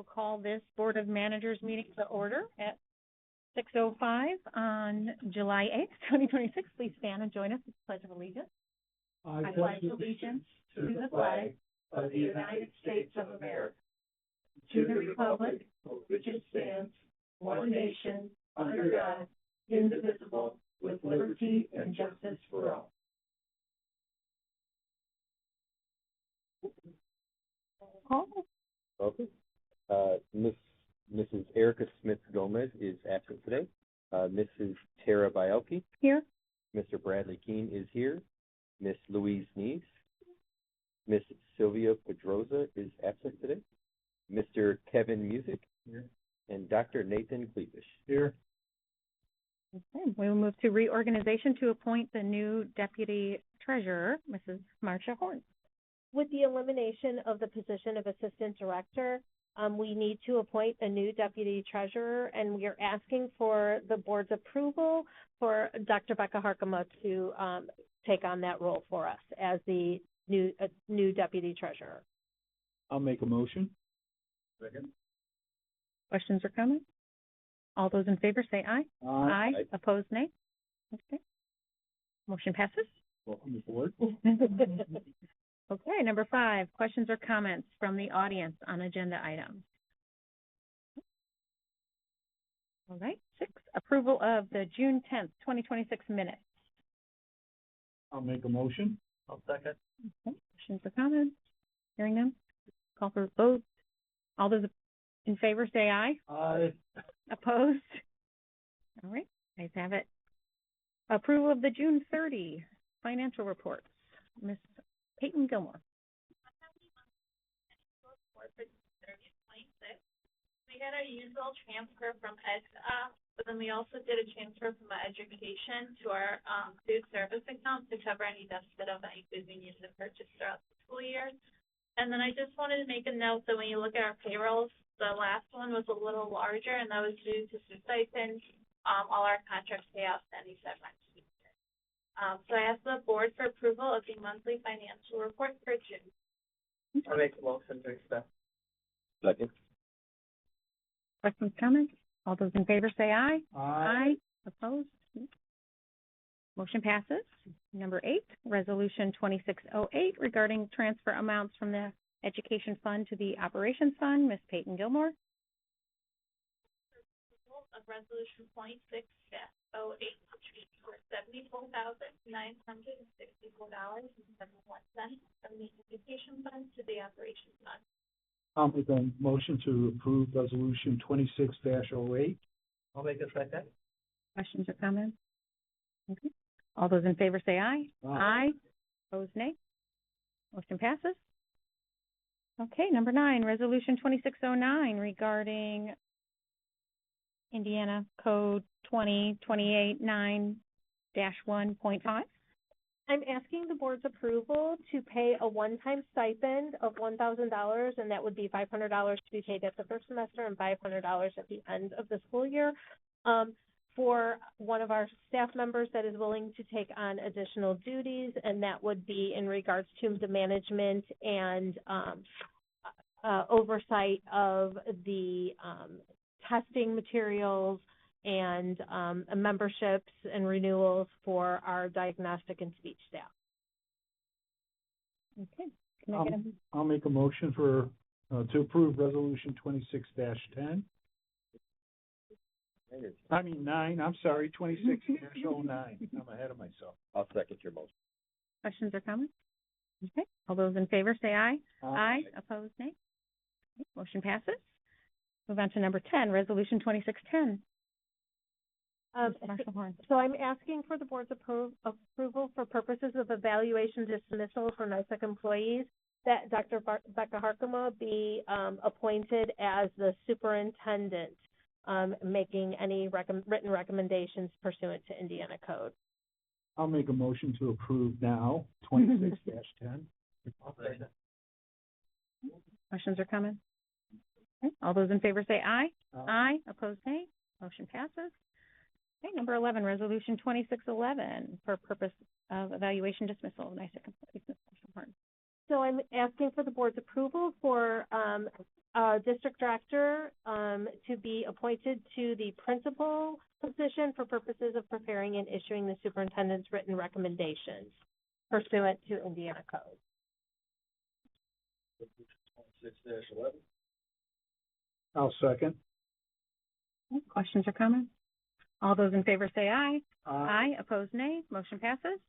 will call this Board of Managers meeting to order at 6:05 on July 8th, 2026. Please stand and join us with the Pledge of Allegiance. I pledge allegiance to the flag of the United States of America, to the republic for which it stands, one nation, under God, indivisible, with liberty and justice for all. Okay. Mrs. Erica Smith Gomez is absent today. Mrs. Tara Bielke. Here. Mr. Bradley Keene is here. Miss Louise Neves. Miss Sylvia Pedroza is absent today. Mr. Kevin Music. Here. And Dr. Nathan Cleavish. Here. Okay. We will move to reorganization to appoint the new Deputy Treasurer, Mrs. Marcia Horn. With the elimination of the position of Assistant Director, we need to appoint a new Deputy Treasurer, and we are asking for the Board's approval for Dr. Becca Harkema to take on that role for us as the new Deputy Treasurer. I'll make a motion. Second. Questions or comments? All those in favor say aye. Aye. Aye. Opposed, nay. Okay. Motion passes. Welcome aboard. Okay, number 5, questions or comments from the audience on agenda items. All right, 6, approval of the June 10th, 2026 minutes. I'll make a motion. I'll second. Okay, questions or comments? Hearing none, call for a vote. All those in favor say aye. Aye. Opposed? All right, guys have it. Approval of the June 30 financial reports. Ms. Peyton Gilmore. We had our usual transfer from EdUp, but then we also did a transfer from our education to our food service account to cover any deficit of any food we needed to purchase throughout the school year. And then I just wanted to make a note that when you look at our payrolls, the last one was a little larger, and that was due to some stipends. All our contracts pay out any set rent. So I ask the board for approval of the monthly financial report for June. I make a motion to accept. Second. Questions, comments? All those in favor say aye. Aye. Opposed? Motion passes. Number 8, resolution 2608 regarding transfer amounts from the education fund to the operations fund. Ms. Peyton Gilmore. Of resolution 2608, for $74,964.71 from the education fund to the operations fund. I'll make a motion to approve resolution 26-08. I'll make a second. Questions or comments? Okay. All those in favor say aye. Aye. Opposed, nay. Motion passes. Okay, number 9, resolution 2609 regarding Indiana Code 2028-9-1.5. I'm asking the board's approval to pay a one-time stipend of $1,000, and that would be $500 to be paid at the first semester and $500 at the end of the school year, for one of our staff members that is willing to take on additional duties, and that would be in regards to the management and oversight of the testing materials and memberships and renewals for our diagnostic and speech staff. Okay. Can I get I'll make a motion for to approve resolution 26-10. I mean 9. I'm sorry, 26-09. I'm ahead of myself. I'll second your motion. questions or comments? Okay. All those in favor say aye. Aye. Opposed, nay. Okay. Motion passes. Move on to number 10, resolution 2610. Marshall Horn. So I'm asking for the board's approval for purposes of evaluation dismissal for NYSEC employees that Dr. Becca Harkema be appointed as the superintendent, making any written recommendations pursuant to Indiana code. I'll make a motion to approve now, 26-10. Questions or comments? Okay. All those in favor say aye. Aye. Opposed, nay. Motion passes. Okay, number 11, resolution 2611 for purpose of evaluation dismissal of NYSEC employees. So I'm asking for the board's approval for district director, to be appointed to the principal position for purposes of preparing and issuing the superintendent's written recommendations pursuant to Indiana code. I'll second. Okay, questions or comments? All those in favor say aye. Aye, opposed nay, motion passes.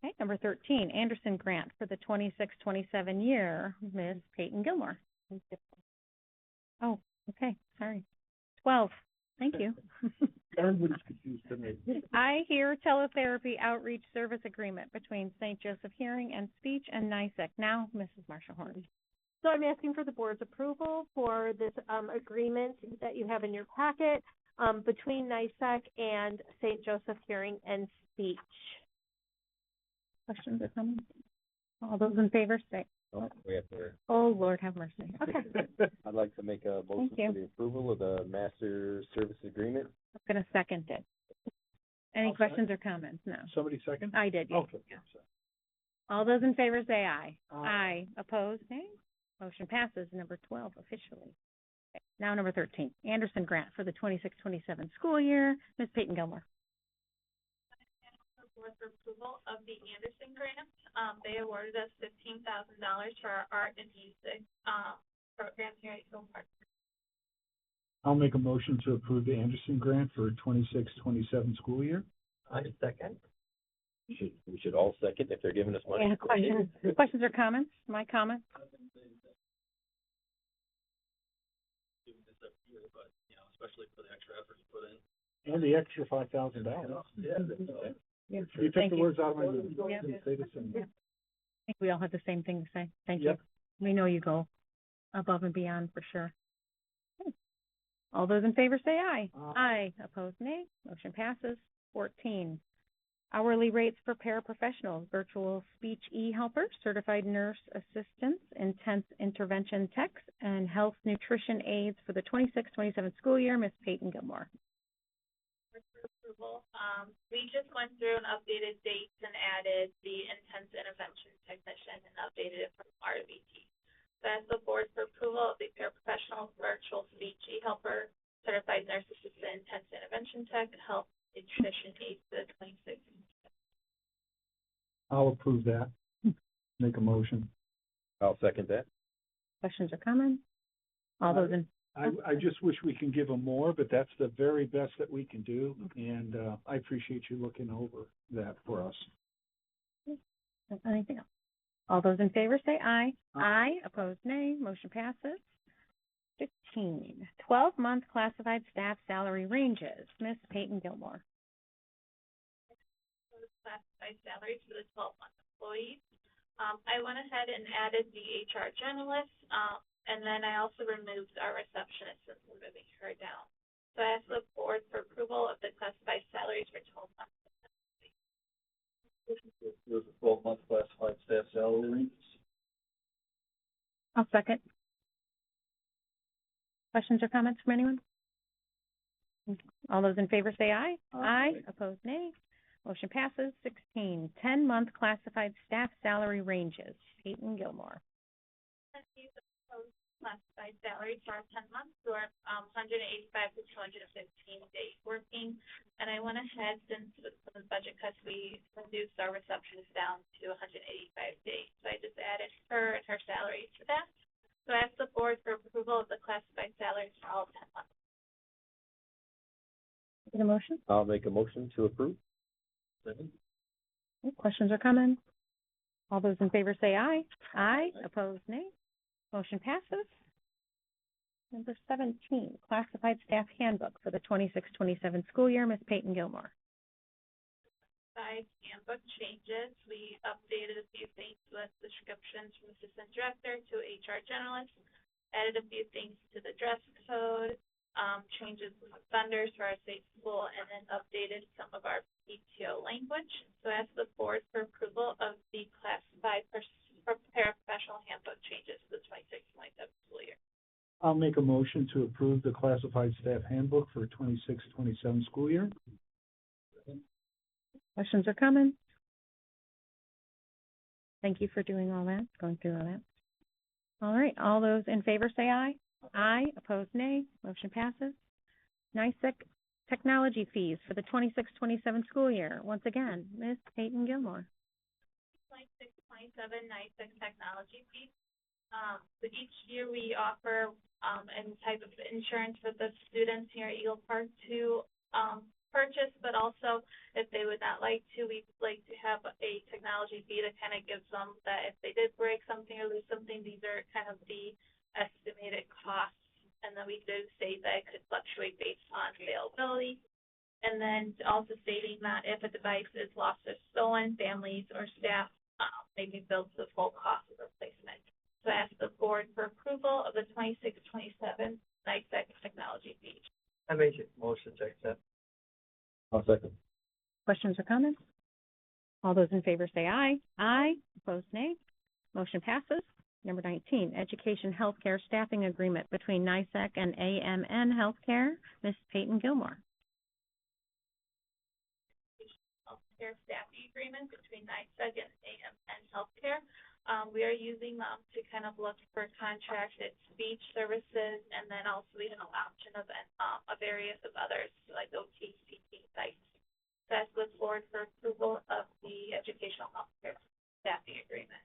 Okay, number 13, Anderson Grant for the 26-27 year, Ms. Peyton Gilmore. Oh, okay, sorry. 12, thank you. Everybody's confused tonight. I hear teletherapy outreach service agreement between St. Joseph Hearing and Speech and NISEC. Now, Mrs. Marsha Horn. So I'm asking for the board's approval for this, agreement that you have in your packet, between NISEC and St. Joseph Hearing and Speech. Questions or comments? All those in favor say, Oh, we have to, oh, Lord have mercy. Okay, I'd like to make a motion Thank you. for the approval of the master service agreement. I'm gonna second it. Any I'll questions or comments? No. Somebody second? I did, yes. Okay. All those in favor say aye. Aye. Opposed, nay. Motion passes. Number 12 officially. Okay, now number 13, Anderson Grant for the 26-27 school year, Ms. Peyton Gilmore. Board for approval of the Anderson grant. They awarded us $15,000 for our art and music, program here at Eagle Park. I'll make a motion to approve the Anderson grant for 26-27 school year. I second. We should all second if they're giving us money. Yeah, questions or comments? My comments? And the extra $5,000. Yeah. You took Thank the you. words out of my mouth. Yeah. Say this in- Yeah. I think we all have the same thing to say. Thank you. Yep. We know you go above and beyond for sure. Okay. All those in favor say aye. Aye. Opposed, nay. Motion passes. 14, hourly rates for paraprofessionals, virtual speech e-helpers, certified nurse assistants, intense intervention techs, and health nutrition aides for the 26-27 school year, Ms. Peyton Gilmore. For approval, we just went through and updated dates and added the intense intervention technician and updated it from RVT. So as the board for approval of the paraprofessional virtual speech e-helper, certified nurse assistant, intense intervention tech, and health nutrition aide for the 26. I'll approve that. Make a motion. I'll second that. Questions or comments? All those in, I just wish we can give them more, but that's the very best that we can do, and, I appreciate you looking over that for us. anything else? All those in favor say aye. Aye. Opposed, nay. Motion passes. 15, 12-month classified staff salary ranges, Ms. Peyton Gilmore. Classified salaries for the 12-month employees. I went ahead and added the HR generalist, and then I also removed our receptionist since we're moving her down. So I ask the board for approval of the classified salaries for 12 months. Those are 12-month classified staff salary ranges. I'll second. Questions or comments from anyone? All those in favor say aye. Aye. Opposed, nay. Motion passes. 16, 10-month classified staff salary ranges, Peyton Gilmore. These are proposed classified salaries for our 10 months, so our 185 to 215 days working. And I went ahead, since with the budget cuts, we reduced our receptionist down to 185 days. So I just added her and her salary to that. So I ask the board for approval of the classified salaries for all 10 months. Get a motion? I'll make a motion to approve. Second. Questions or comments? All those in favor say aye. Aye. Opposed, nay. Motion passes. Number 17, classified staff handbook for the 26-27 school year, Ms. Peyton Gilmore. Classified handbook changes. We updated a few things with descriptions from assistant director to HR generalist, added a few things to the dress code, changes with vendors for our state school, and then updated some of our PTO language. So I ask the board for approval of the classified paraprofessional handbook changes for the 26-27 school year. I'll make a motion to approve the classified staff handbook for 26-27 school year. Questions or comments? Thank you for doing all that, going through all that. All right, all those in favor say aye. Aye. Opposed, nay. Motion passes. NICEC technology fees for the 26-27 school year. Once again, Ms. Peyton Gilmore. 26-27 NICEX technology fee. So each year we offer, any type of insurance for the students here at Eagle Park to, purchase, but also if they would not like to, we'd like to have a technology fee that kind of gives them that if they did break something or lose something, these are kind of the estimated costs. And then we do say that it could fluctuate based on availability. And then also stating that if a device is lost or stolen, families or staff, may be billed the full cost of replacement. So I ask the board for approval of the 26-27 NICEX technology fee. I make a motion to accept. I'll second. Questions or comments? All those in favor say aye. Aye. Opposed, nay. Motion passes. Number 19, Education Healthcare Staffing Agreement between NICEC and AMN Healthcare. Ms. Peyton Gilmore. Healthcare staffing agreement between NICEG and AMN Healthcare. We are using them to kind of look for contracted speech services, and then also we have an option of various of others, like OT, CT sites. So I look forward for approval of the educational healthcare staffing agreement.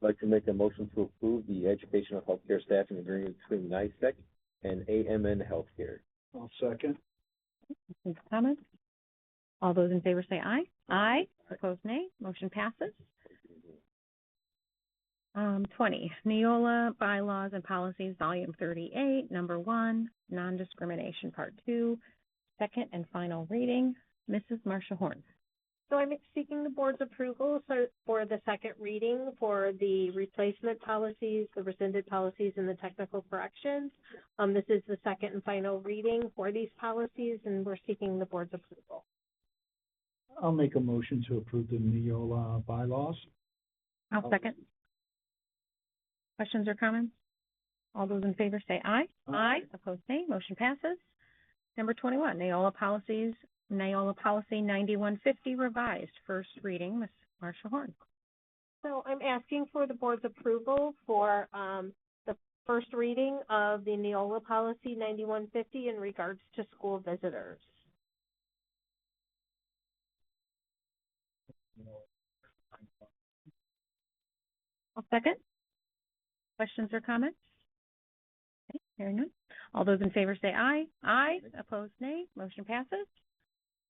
I'd like to make a motion to approve the educational healthcare staffing agreement between NICEC and AMN Healthcare. I'll second. Questions or comments? All those in favor say aye. Aye. Opposed, nay. Motion passes. 20, Neola Bylaws and Policies, Volume 38, Number 1, Non-Discrimination, Part 2, second and final reading. Mrs. Marsha Horn. So I'm seeking the board's approval for the second reading for the replacement policies, the rescinded policies, and the technical corrections. This is the second and final reading for these policies, and we're seeking the board's approval. I'll make a motion to approve the Neola bylaws. I'll second. Questions or comments? All those in favor say aye. Aye. Opposed, nay. Motion passes. Number 21, Neola Policy 9150 revised, first reading. Ms. Marsha Horn. So I'm asking for the board's approval for the first reading of the Neola Policy 9150 in regards to school visitors. I'll second. Questions or comments? Okay, hearing none. All those in favor say aye. Aye. Opposed, nay. Motion passes.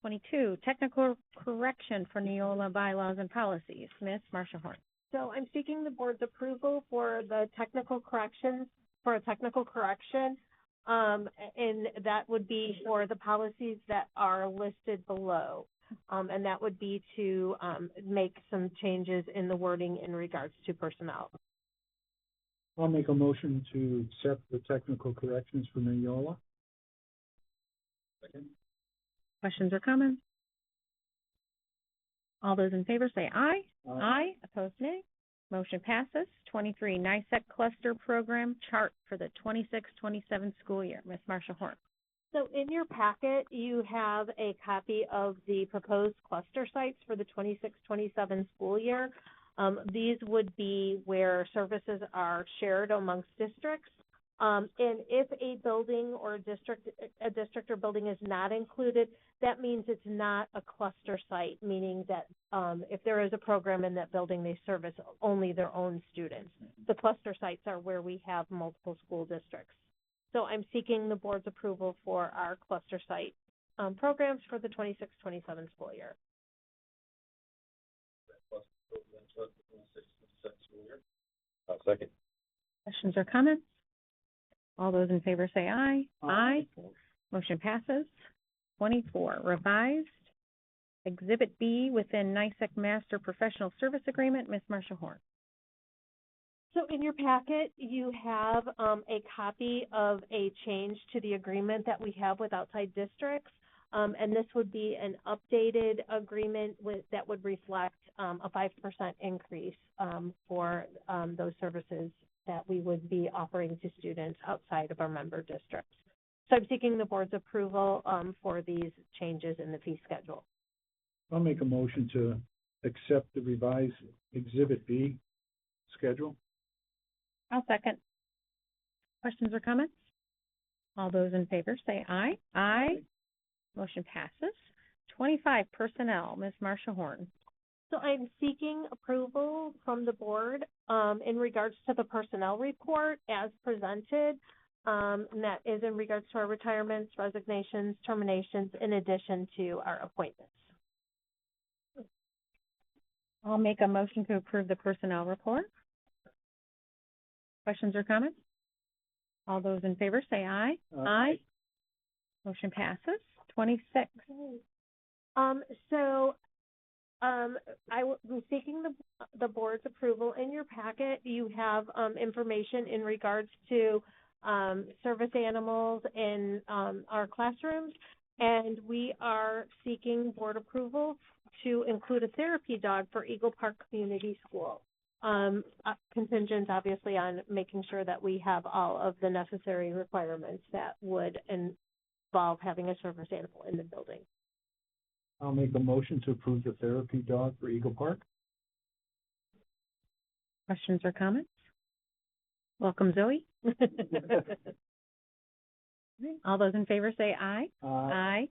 22, Technical Correction for Neola Bylaws and Policies. Ms. Marsha Horn. So I'm seeking the board's approval for the technical corrections, for a technical correction, and that would be for the policies that are listed below. And that would be to make some changes in the wording in regards to personnel. I'll make a motion to accept the technical corrections for Neola. Second. Questions or comments? All those in favor say aye. Aye. Opposed, nay. Motion passes. 23, NICEC Cluster Program Chart for the 26-27 school year. Ms. Marsha Horn. So in your packet, you have a copy of the proposed cluster sites for the 26-27 school year. These would be where services are shared amongst districts. And if a building or a district or building is not included, that means it's not a cluster site, meaning that if there is a program in that building, they service only their own students. The cluster sites are where we have multiple school districts. So I'm seeking the board's approval for our cluster site programs for the 26-27 school year. I'll second. Questions or comments? All those in favor say aye. Aye. Motion passes. 24, Revised Exhibit B within NICEC Master Professional Service Agreement. Ms. Marsha Horn. So in your packet, you have a copy of a change to the agreement that we have with outside districts. And this would be an updated agreement that would reflect a 5% increase for those services that we would be offering to students outside of our member districts. So I'm seeking the board's approval for these changes in the fee schedule. I'll make a motion to accept the revised Exhibit B schedule. I'll second. Questions or comments? All those in favor say aye. Aye. Motion passes. 25, personnel, Ms. Marcia Horn. So I'm seeking approval from the board, in regards to the personnel report as presented. And that is in regards to our retirements, resignations, terminations, in addition to our appointments. I'll make a motion to approve the personnel report. Questions or comments? All those in favor say aye. Aye. Motion passes. 26. I'm seeking the board's approval. In your packet, you have, information in regards to, service animals in, our classrooms. And we are seeking board approval to include a therapy dog for Eagle Park Community School. Contingent obviously on making sure that we have all of the necessary requirements that would involve having a service animal in the building. I'll make a motion to approve the therapy dog for Eagle Park. Questions or comments? Welcome, Zoe. All those in favor say aye. Aye.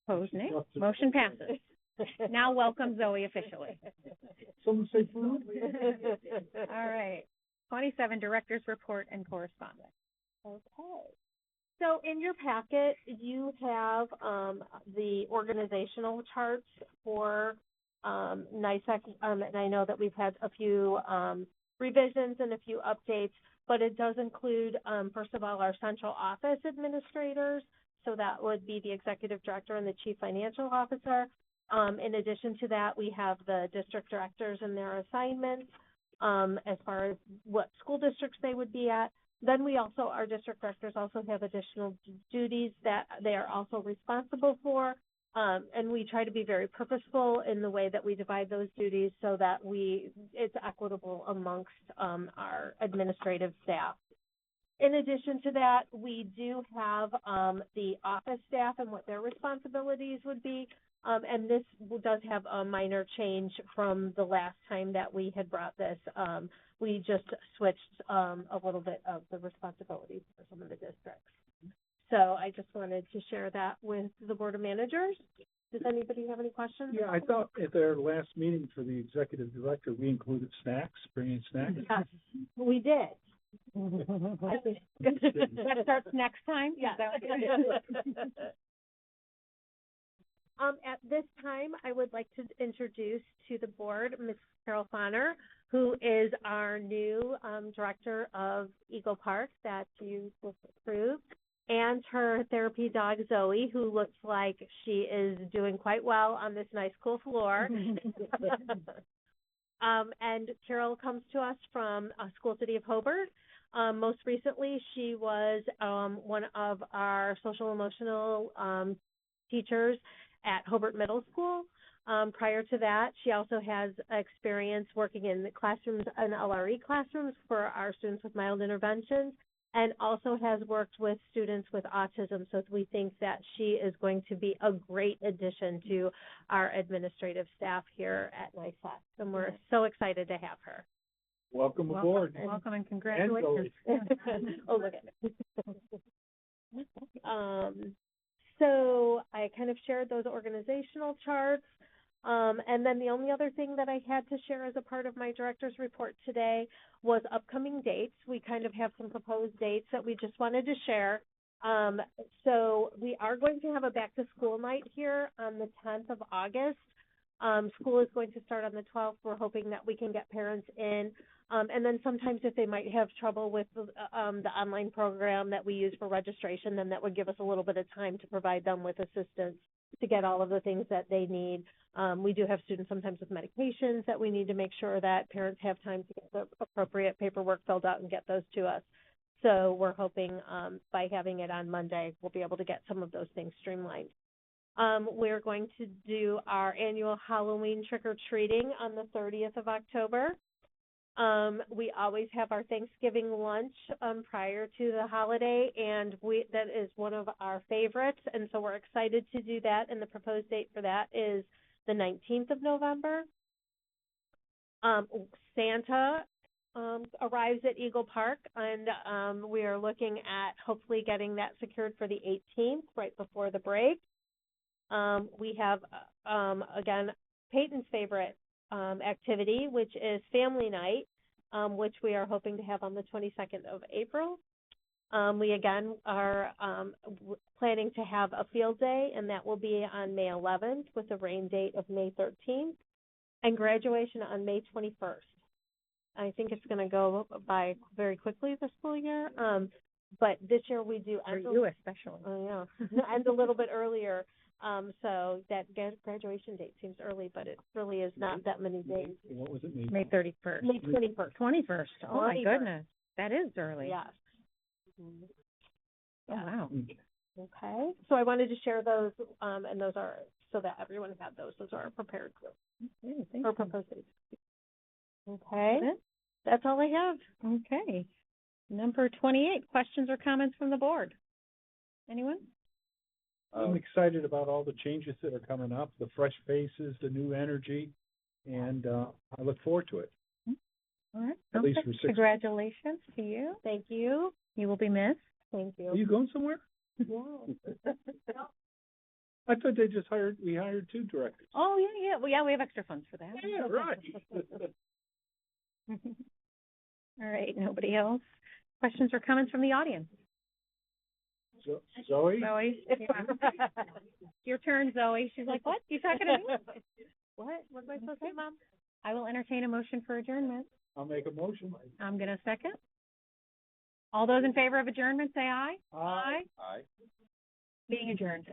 Opposed, nay. Motion passes. Now welcome Zoe officially. Someone say food? All right. 27, director's report and correspondence. Okay. So in your packet, you have, the organizational charts for, NISAC, and I know that we've had a few, revisions and a few updates, but it does include, first of all, our central office administrators. So that would be the executive director and the chief financial officer. In addition to that, we have the district directors and their assignments, as far as what school districts they would be at. Then we also, our district directors also have additional duties that they are also responsible for. And we try to be very purposeful in the way that we divide those duties so that it's equitable amongst, our administrative staff. In addition to that, we do have, the office staff and what their responsibilities would be. And this does have a minor change from the last time that we had brought this. We just switched a little bit of the responsibilities for some of the districts. So I just wanted to share that with the Board of Managers. Does anybody have any questions? Yeah, I thought at our last meeting for the executive director, we included snacks, bringing snacks. Yes, we did. That starts next time? Yeah. At this time, I would like to introduce to the board Ms. Carol Fonner, who is our new director of Eagle Park that you just approved, and her therapy dog Zoe, who looks like she is doing quite well on this nice cool floor. And Carol comes to us from School City of Hobart. Most recently, she was one of our social emotional teachers at Hobart Middle School. Prior to that, she also has experience working in the classrooms and LRE classrooms for our students with mild interventions, and also has worked with students with autism. So we think that she is going to be a great addition to our administrative staff here at NISAC, and we're so excited to have her. Welcome aboard. Welcome and congratulations. Oh, look at it. So I kind of shared those organizational charts. And then the only other thing that I had to share as a part of my director's report today was upcoming dates. We kind of have some proposed dates that we just wanted to share. So we are going to have a back to school night here on the 10th of August. School is going to start on the 12th. We're hoping that we can get parents in. And then sometimes if they might have trouble with the online program that we use for registration, then that would give us a little bit of time to provide them with assistance to get all of the things that they need. We do have students sometimes with medications that we need to make sure that parents have time to get the appropriate paperwork filled out and get those to us. So we're hoping by having it on Monday, we'll be able to get some of those things streamlined. We're going to do our annual Halloween trick-or-treating on the 30th of October. We always have our Thanksgiving lunch prior to the holiday, and that is one of our favorites, and so we're excited to do that, and the proposed date for that is the 19th of November. Santa arrives at Eagle Park, and, we are looking at hopefully getting that secured for the 18th, right before the break. We have, again, Peyton's favorite, activity, which is family night, which we are hoping to have on the 22nd of April. We again are, planning to have a field day, and that will be on May 11th with a rain date of May 13th, and graduation on May 21st. I think it's gonna go by very quickly this school year, but this year we do. For you especially. Oh, yeah, and a little bit earlier, so that graduation date seems early, but it really is not that many days. What was it, May 31st. May 21st. 21st. Oh, my 21st. goodness. That is early. Yes. Oh, wow. Okay, so I wanted to share those, and those are, so that everyone had those. Those are prepared Okay, thank or you. proposed dates. Okay, That's it? that's all I have. Okay. Number 28, questions or comments from the board? Anyone? I'm excited about all the changes that are coming up, the fresh faces, the new energy, and, I look forward to it. All right. At least Okay. for 6 Congratulations to you. Thank you. You will be missed. Thank Are you. you going somewhere? Yeah. I thought we hired 2 directors. Oh, yeah, yeah. Well, yeah, we have extra funds for that. Yeah, right. All right, nobody else? Questions or comments from the audience? Zoe? Zoe? Your turn, Zoe. She's like, what? You talking to me? What? What am I supposed to do, Mom? I will entertain a motion for adjournment. I'll make a motion. I'm gonna second. All those in favor of adjournment, say aye. Aye. Aye. Being adjourned.